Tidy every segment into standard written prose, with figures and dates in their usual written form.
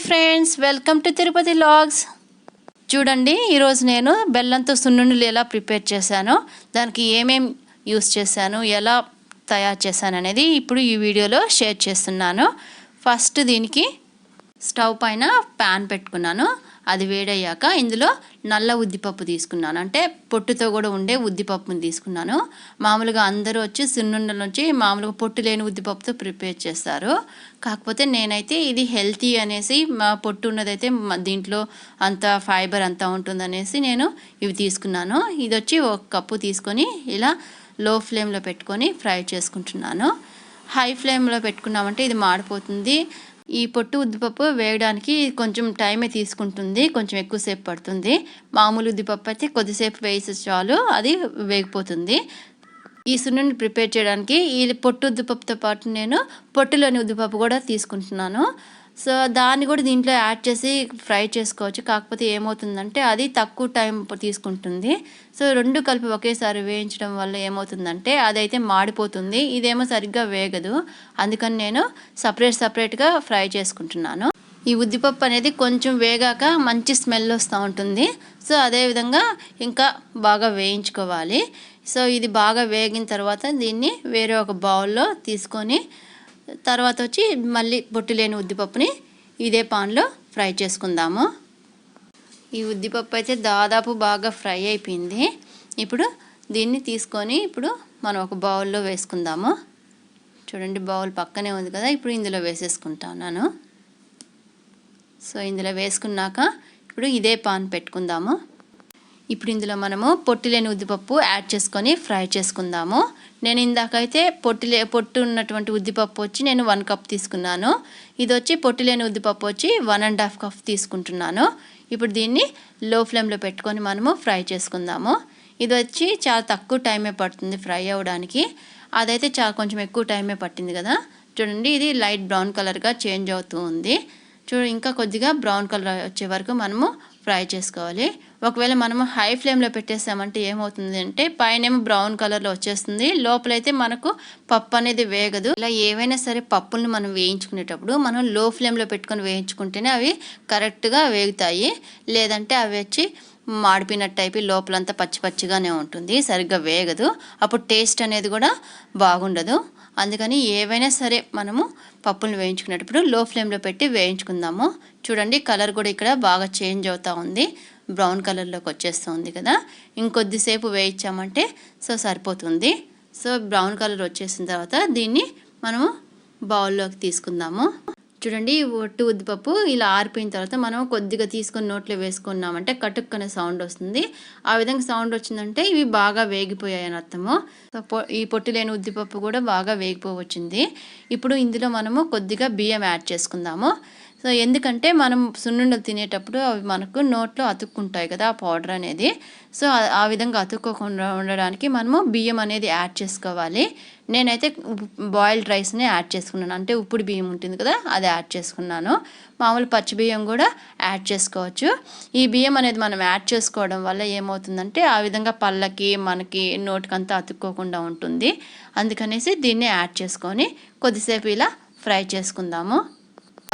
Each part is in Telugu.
Friends, welcome to Tirupati vlogs. చూడండి, ఈరోజు నేను బెల్లంతో సున్నుండలు ఎలా ప్రిపేర్ చేశానో, దానికి ఏమేం యూస్ చేశాను, ఎలా తయారు చేశాను అనేది ఇప్పుడు ఈ వీడియోలో షేర్ చేస్తున్నాను. ఫస్ట్ దీనికి స్టవ్ పైన ప్యాన్ పెట్టుకున్నాను. అది వేడయ్యాక ఇందులో నల్ల ఉద్దిపప్పు తీసుకున్నాను, అంటే పొట్టుతో కూడా ఉండే ఉద్దిపప్పుని తీసుకున్నాను. మామూలుగా అందరూ వచ్చి సున్నుండల నుంచి మామూలుగా పొట్టు లేని ఉద్దిపప్పుతో ప్రిపేర్ చేస్తారు. కాకపోతే నేనైతే ఇది హెల్తీ అనేసి, మా పొట్టు ఉన్నదైతే దీంట్లో అంత ఫైబర్ అంతా ఉంటుందనేసి నేను ఇవి తీసుకున్నాను. ఇది వచ్చి 1 కప్పు తీసుకొని ఇలా లో ఫ్లేమ్లో పెట్టుకొని ఫ్రై చేసుకుంటున్నాను. హై ఫ్లేమ్లో పెట్టుకున్నామంటే ఇది మాడిపోతుంది. ఈ పొట్టు ఉద్దిపప్పు వేయడానికి కొంచెం టైమే తీసుకుంటుంది, కొంచెం ఎక్కువసేపు పడుతుంది. మామూలు ఉద్దిపప్పు అయితే కొద్దిసేపు వేసి చాలు, అది వేగిపోతుంది. ఈ సున్నుండి ప్రిపేర్ చేయడానికి ఈ పొట్టు ఉద్దిపప్పుతో పాటు నేను పొట్టులోని ఉద్దిపప్పు కూడా తీసుకుంటున్నాను. సో దాన్ని కూడా దీంట్లో యాడ్ చేసి ఫ్రై చేసుకోవచ్చు. కాకపోతే ఏమవుతుందంటే అది తక్కువ టైం తీసుకుంటుంది. సో రెండు కలిపి ఒకేసారి వేయించడం వల్ల ఏమవుతుందంటే అదైతే మాడిపోతుంది, ఇదేమో సరిగ్గా వేగదు. అందుకని నేను సపరేట్గా ఫ్రై చేసుకుంటున్నాను. ఈ ఉద్దిపప్పు అనేది కొంచెం వేగాక మంచి స్మెల్ వస్తూ ఉంటుంది. సో అదేవిధంగా ఇంకా బాగా వేయించుకోవాలి. సో ఇది బాగా వేగిన తర్వాత దీన్ని వేరే ఒక బౌల్లో తీసుకొని తర్వాత వచ్చి మళ్ళీ పొట్టు లేని ఉద్దిపప్పుని ఇదే పాన్లో ఫ్రై చేసుకుందాము. ఈ ఉద్దిపప్పు అయితే దాదాపు బాగా ఫ్రై అయిపోయింది. ఇప్పుడు దీన్ని తీసుకొని ఇప్పుడు మనం ఒక బౌల్లో వేసుకుందాము. చూడండి, బౌల్ పక్కనే ఉంది కదా, ఇప్పుడు ఇందులో వేసేసుకుంటాను. సో ఇందులో వేసుకున్నాక ఇప్పుడు ఇదే పాన్ పెట్టుకుందాము. ఇప్పుడు ఇందులో మనము పొట్టు లేని ఉద్దిపప్పు యాడ్ చేసుకొని ఫ్రై చేసుకుందాము. నేను ఇందాకైతే పొట్టు ఉన్నటువంటి ఉద్దిపప్పు వచ్చి నేను 1 కప్ తీసుకున్నాను. ఇది వచ్చి పొట్టు లేని ఉద్దిపప్పు వచ్చి 1.5 కప్ తీసుకుంటున్నాను. ఇప్పుడు దీన్ని లో ఫ్లేమ్లో పెట్టుకొని మనము ఫ్రై చేసుకుందాము. ఇది వచ్చి చాలా తక్కువ టైమే పడుతుంది ఫ్రై అవ్వడానికి, అదైతే కొంచెం ఎక్కువ టైమే పట్టింది కదా. చూడండి, ఇది లైట్ బ్రౌన్ కలర్గా చేంజ్ అవుతూ ఉంది. ఇంకా కొద్దిగా బ్రౌన్ కలర్ వచ్చే వరకు మనము ఫ్రై చేసుకోవాలి. ఒకవేళ మనము హై ఫ్లేమ్లో పెట్టేసామంటే ఏమవుతుంది అంటే పైనేమో బ్రౌన్ కలర్లో వచ్చేస్తుంది, లోపలైతే మనకు పప్పు అనేది వేగదు. ఇలా ఏవైనా సరే పప్పుల్ని మనం వేయించుకునేటప్పుడు మనం లో ఫ్లేమ్లో పెట్టుకొని వేయించుకుంటేనే అవి కరెక్ట్గా వేగుతాయి. లేదంటే అవి వచ్చి మాడిపోయినట్టు అయిపోయి లోపలంతా పచ్చిగానే ఉంటుంది, సరిగ్గా వేగదు. అప్పుడు టేస్ట్ అనేది కూడా బాగుండదు. అందుకని ఏవైనా సరే మనము పప్పులను వేయించుకునేటప్పుడు లో ఫ్లేమ్లో పెట్టి వేయించుకుందాము. చూడండి, కలర్ కూడా ఇక్కడ బాగా చేంజ్ అవుతూ ఉంది, బ్రౌన్ కలర్లోకి వచ్చేస్తుంది కదా. ఇంకొద్దిసేపు వేయించామంటే సరిపోతుంది. సో బ్రౌన్ కలర్ వచ్చేసిన తర్వాత దీన్ని మనము బౌల్లోకి తీసుకుందాము. చూడండి, ఒట్టు ఉద్దిపప్పు ఇలా ఆరిపోయిన తర్వాత మనం కొద్దిగా తీసుకొని నోట్లో వేసుకున్నామంటే కటుక్కనే సౌండ్ వస్తుంది. ఆ విధంగా సౌండ్ వచ్చిందంటే ఇవి బాగా వేగిపోయాయని అర్థము. ఈ పొట్టు లేని ఉద్దిపప్పు కూడా బాగా వేగిపోవచ్చింది. ఇప్పుడు ఇందులో మనము కొద్దిగా బియ్యం యాడ్ చేసుకుందాము. సో ఎందుకంటే మనం సున్నుండలు తినేటప్పుడు అవి మనకు నోట్లో అతుక్కుంటాయి కదా, ఆ పౌడర్ అనేది. సో ఆ విధంగా అతుక్కోకుండా ఉండడానికి మనము బియ్యం అనేది యాడ్ చేసుకోవాలి. నేనైతే బాయిల్డ్ రైస్ని యాడ్ చేసుకున్నాను, అంటే ఉప్పుడు బియ్యం ఉంటుంది కదా, అది యాడ్ చేసుకున్నాను. మామూలు పచ్చి బియ్యం కూడా యాడ్ చేసుకోవచ్చు. ఈ బియ్యం అనేది మనం యాడ్ చేసుకోవడం వల్ల ఏమవుతుందంటే ఆ విధంగా పళ్ళకి మనకి నోటికంతా అతుక్కోకుండా ఉంటుంది. అందుకనేసి దీన్ని యాడ్ చేసుకొని కొద్దిసేపు ఇలా ఫ్రై చేసుకుందాము.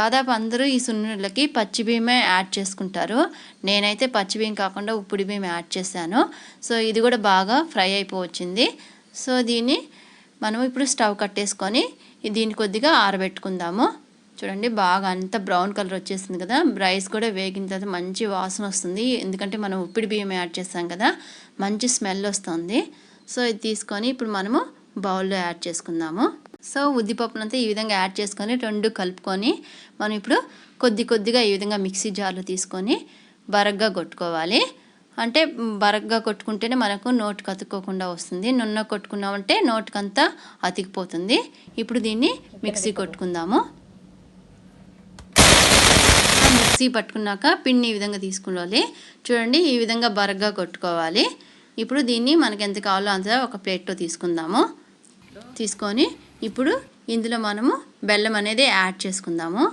దాదాపు అందరూ ఈ సున్నుండలకి పచ్చి బియ్యమే యాడ్ చేసుకుంటారు. నేనైతే పచ్చి బియ్యం కాకుండా ఉప్పుడు బియ్యం యాడ్ చేశాను. సో ఇది కూడా బాగా ఫ్రై అయిపోవచ్చింది. సో దీన్ని మనం ఇప్పుడు స్టవ్ కట్టేసుకొని దీన్ని కొద్దిగా ఆరబెట్టుకుందాము. చూడండి, బాగా అంతా బ్రౌన్ కలర్ వచ్చేసింది కదా. రైస్ కూడా వేగిన తర్వాత మంచి వాసన వస్తుంది, ఎందుకంటే మనం ఉప్పుడు బియ్యం యాడ్ చేస్తాం కదా, మంచి స్మెల్ వస్తుంది. సో ఇది తీసుకొని ఇప్పుడు మనము బౌల్లో యాడ్ చేసుకుందాము. సో ఉద్దిపప్పునంతా ఈ విధంగా యాడ్ చేసుకొని రెండు కలుపుకొని మనం ఇప్పుడు కొద్దిగా ఈ విధంగా మిక్సీ జార్లో తీసుకొని బరగ్గా కొట్టుకోవాలి. అంటే బరగ్గా కొట్టుకుంటేనే మనకు నోటికి అతుక్కోకుండా వస్తుంది. నున్న కొట్టుకున్నామంటే నోటికంతా అతికిపోతుంది. ఇప్పుడు దీన్ని మిక్సీ కొట్టుకుందాము. మిక్సీ పట్టుకున్నాక పిండి ఈ విధంగా తీసుకోవాలి. చూడండి, ఈ విధంగా బరగ్గా కొట్టుకోవాలి. ఇప్పుడు దీన్ని మనకి ఎంత కావాలో అంత ఒక ప్లేట్లో తీసుకుందాము. తీసుకొని ఇప్పుడు ఇందులో మనము బెల్లం అనేది యాడ్ చేసుకుందాము.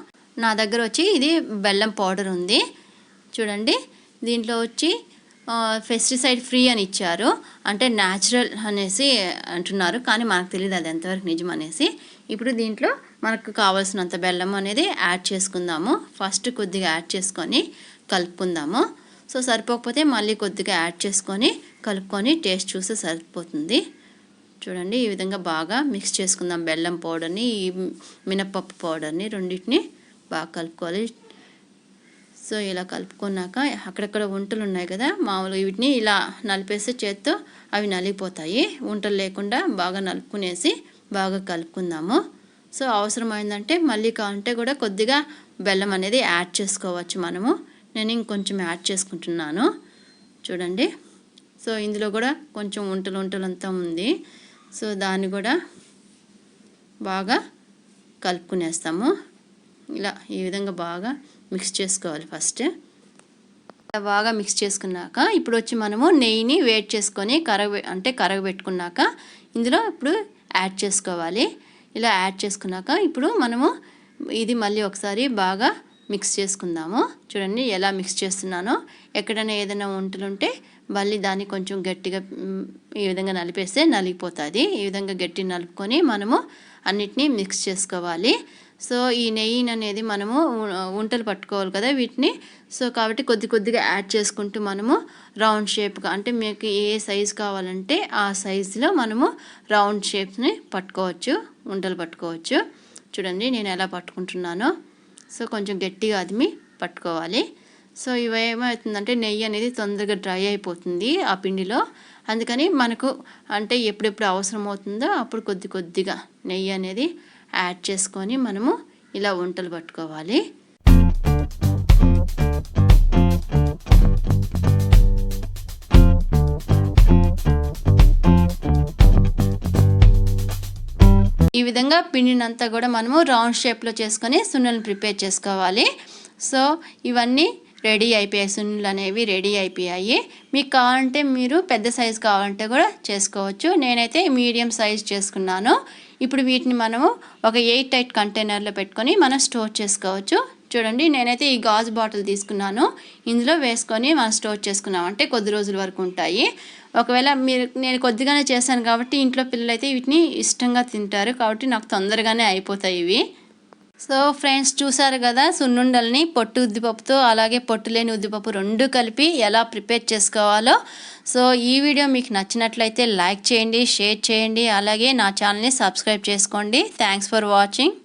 నా దగ్గర వచ్చి ఇది బెల్లం పౌడర్ ఉంది. చూడండి, దీంట్లో వచ్చి పెస్టిసైడ్ ఫ్రీ అని ఇచ్చారు, అంటే న్యాచురల్ అనేసి అంటున్నారు, కానీ మనకు తెలియదు అది ఎంతవరకు నిజం అనేసి. ఇప్పుడు దీంట్లో మనకు కావాల్సినంత బెల్లం అనేది యాడ్ చేసుకుందాము. ఫస్ట్ కొద్దిగా యాడ్ చేసుకొని కలుపుకుందాము. సో సరిపోకపోతే మళ్ళీ కొద్దిగా యాడ్ చేసుకొని కలుపుకొని టేస్ట్ చూస్తే సరిపోతుంది. చూడండి, ఈ విధంగా బాగా మిక్స్ చేసుకుందాం. బెల్లం పౌడర్ని, ఈ మినపప్పు పౌడర్ని రెండింటిని బాగా కలుపుకోవాలి. సో ఇలా కలుపుకున్నాక అక్కడక్కడ వంటలు ఉన్నాయి కదా, మామూలుగా వీటిని ఇలా నలిపేస్తే చేత్తో అవి నలిగిపోతాయి. వంటలు లేకుండా బాగా నలుపుకునేసి బాగా కలుపుకుందాము. సో అవసరమైందంటే మళ్ళీ కావాలంటే కూడా కొద్దిగా బెల్లం అనేది యాడ్ చేసుకోవచ్చు మనము. నేను ఇంకొంచెం యాడ్ చేసుకుంటున్నాను. చూడండి, సో ఇందులో కూడా కొంచెం వంటలంతా ఉంది. సో దాన్ని కూడా బాగా కలుపుకునేస్తాము. ఇలా ఈ విధంగా బాగా మిక్స్ చేసుకోవాలి. ఫస్ట్ బాగా మిక్స్ చేసుకున్నాక ఇప్పుడు వచ్చి మనము నెయ్యిని వేడి చేసుకొని కరగబెట్టుకున్నాక ఇందులో ఇప్పుడు యాడ్ చేసుకోవాలి. ఇలా యాడ్ చేసుకున్నాక ఇప్పుడు మనము ఇది మళ్ళీ ఒకసారి బాగా మిక్స్ చేసుకుందాము. చూడండి ఎలా మిక్స్ చేస్తున్నానో. ఎక్కడైనా ఏదైనా వంటలుంటే మళ్ళీ దాన్ని కొంచెం గట్టిగా ఈ విధంగా నలిపేస్తే నలిగిపోతుంది. ఈ విధంగా గట్టి నలుపుకొని మనము అన్నిటినీ మిక్స్ చేసుకోవాలి. సో ఈ నెయ్యిని అనేది మనము వంటలు పట్టుకోవాలి కదా వీటిని. సో కాబట్టి కొద్దిగా యాడ్ చేసుకుంటూ మనము రౌండ్ షేప్గా, అంటే మీకు ఏ సైజు కావాలంటే ఆ సైజులో మనము రౌండ్ షేప్ని పట్టుకోవచ్చు, వంటలు పట్టుకోవచ్చు. చూడండి నేను ఎలా పట్టుకుంటున్నానో. సో కొంచెం గట్టిగా అదిమి పట్టుకోవాలి. సో ఇవేమవుతుందంటే నెయ్యి అనేది తొందరగా డ్రై అయిపోతుంది ఆ పిండిలో. అందుకని మనకు అంటే ఎప్పుడెప్పుడు అవసరం అవుతుందో అప్పుడు కొద్దిగా నెయ్యి అనేది యాడ్ చేసుకొని మనము ఇలా వంటలు పట్టుకోవాలి. ఈ విధంగా పిండినంతా కూడా మనము రౌండ్ షేప్లో చేసుకొని సున్నులను ప్రిపేర్ చేసుకోవాలి. సో ఇవన్నీ రెడీ అయిపోయాయి, సున్నులు అనేవి రెడీ అయిపోయాయి. మీకు కావాలంటే మీరు పెద్ద సైజు కావాలంటే కూడా చేసుకోవచ్చు. నేనైతే మీడియం సైజ్ చేసుకున్నాను. ఇప్పుడు వీటిని మనము ఒక ఎయిర్ టైట్ కంటైనర్లో పెట్టుకొని మనం స్టోర్ చేసుకోవచ్చు. చూడండి నేనైతే ఈ గాజు బాటిల్ తీసుకున్నాను. ఇందులో వేసుకొని మనం స్టోర్ చేసుకున్నామంటే కొద్ది రోజుల వరకు ఉంటాయి. ఒకవేళ నేను కొద్దిగానే చేశాను కాబట్టి ఇంట్లో పిల్లలు అయితే వీటిని ఇష్టంగా తింటారు, కాబట్టి నాకు తొందరగానే అయిపోతాయి ఇవి. సో ఫ్రెండ్స్ చూసారు కదా, సున్నుండల్ని పొట్టు ఉద్దిపప్పుతో అలాగే పొట్టు లేని ఉద్దిపప్పు రెండు కలిపి ఎలా ప్రిపేర్ చేసుకోవాలో. సో ఈ వీడియో మీకు నచ్చినట్లయితే లైక్ చేయండి, షేర్ చేయండి, అలాగే నా ఛానల్ని సబ్స్క్రైబ్ చేసుకోండి. Thanks for watching.